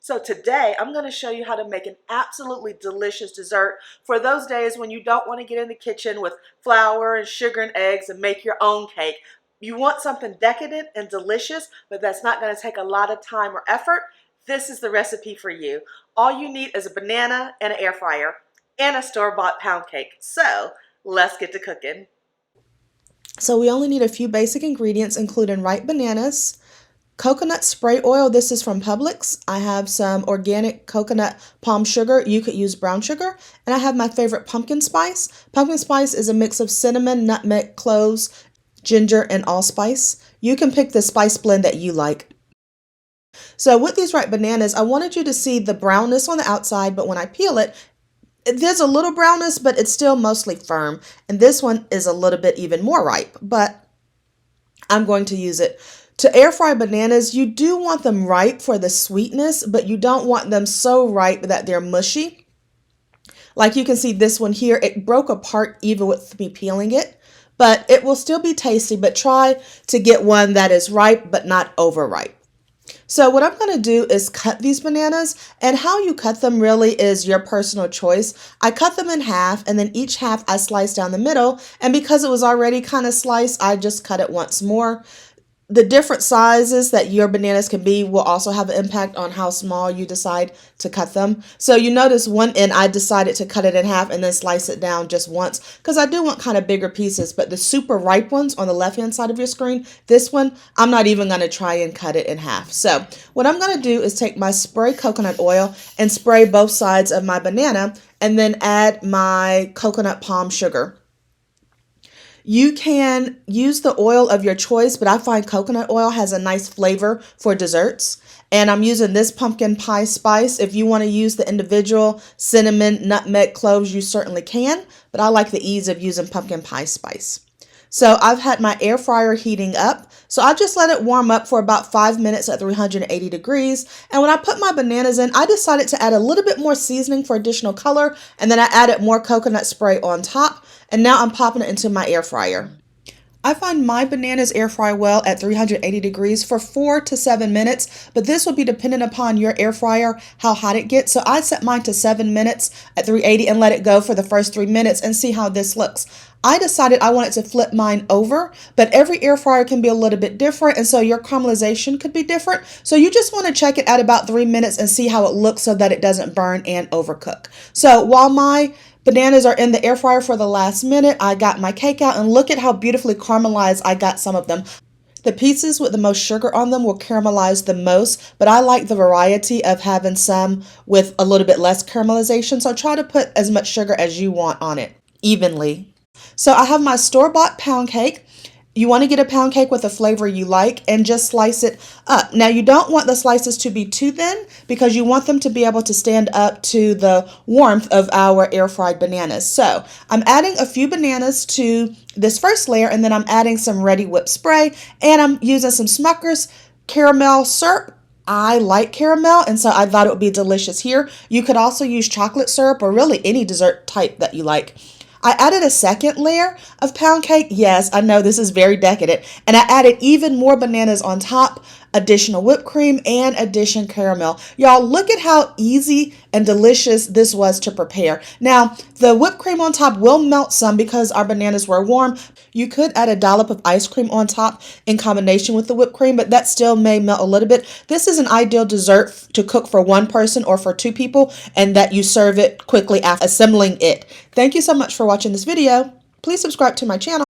So today I'm going to show you how to make an absolutely delicious dessert for those days when you don't want to get in the kitchen with flour and sugar and eggs and make your own cake. You want something decadent and delicious, but that's not going to take a lot of time or effort. This is the recipe for you. All you need is a banana and an air fryer and a store-bought pound cake. So let's get to cooking. So we only need a few basic ingredients, including ripe bananas, coconut spray oil. This is from Publix. I have some organic coconut palm sugar. You could use brown sugar. And I have my favorite pumpkin spice. Pumpkin spice is a mix of cinnamon, nutmeg, cloves, ginger, and allspice. You can pick the spice blend that you like. So with these ripe bananas, I wanted you to see the brownness on the outside, but when I peel it, there's a little brownness, but it's still mostly firm. And this one is a little bit even more ripe, but I'm going to use it. To air fry bananas, you do want them ripe for the sweetness, but you don't want them so ripe that they're mushy. Like you can see this one here, it broke apart even with me peeling it, but it will still be tasty, but try to get one that is ripe but not overripe. So what I'm going to do is cut these bananas, and how you cut them really is your personal choice. I cut them in half, and then each half I slice down the middle, and because it was already kind of sliced, I just cut it once more. The different sizes that your bananas can be will also have an impact on how small you decide to cut them. So you notice one end I decided to cut it in half and then slice it down just once because I do want kind of bigger pieces. But the super ripe ones on the left hand side of your screen, this one, I'm not even going to try and cut it in half. So what I'm going to do is take my spray coconut oil and spray both sides of my banana and then add my coconut palm sugar. You can use the oil of your choice, but I find coconut oil has a nice flavor for desserts. And I'm using this pumpkin pie spice. If you want to use the individual cinnamon, nutmeg, cloves, you certainly can. But I like the ease of using pumpkin pie spice. So I've had my air fryer heating up. So I just let it warm up for about 5 minutes at 380 degrees. And when I put my bananas in, I decided to add a little bit more seasoning for additional color. And then I added more coconut spray on top. And now I'm popping it into my air fryer. I find my bananas air fry well at 380 degrees for 4 to 7 minutes, but this will be dependent upon your air fryer, how hot it gets. So I set mine to 7 minutes at 380 and let it go for the first 3 minutes and see how this looks. I decided I wanted to flip mine over, but every air fryer can be a little bit different, and so your caramelization could be different. So you just want to check it at about 3 minutes and see how it looks so that it doesn't burn and overcook. So while my bananas are in the air fryer for the last minute, I got my cake out, and look at how beautifully caramelized I got some of them. The pieces with the most sugar on them will caramelize the most, but I like the variety of having some with a little bit less caramelization. So try to put as much sugar as you want on it evenly. So I have my store-bought pound cake. You want to get a pound cake with a flavor you like and just slice it up. Now you don't want the slices to be too thin because you want them to be able to stand up to the warmth of our air fried bananas. So I'm adding a few bananas to this first layer, and then I'm adding some ready whipped spray, and I'm using some Smucker's caramel syrup. I like caramel, and so I thought it would be delicious here. You could also use chocolate syrup or really any dessert type that you like. I added a second layer of pound cake. Yes, I know this is very decadent. And I added even more bananas on top, additional whipped cream, and additional caramel. Y'all, look at how easy and delicious this was to prepare. Now, the whipped cream on top will melt some because our bananas were warm. You could add a dollop of ice cream on top in combination with the whipped cream, but that still may melt a little bit. This is an ideal dessert to cook for one person or for two people, and that you serve it quickly after assembling it. Thank you so much for watching this video. Please subscribe to my channel.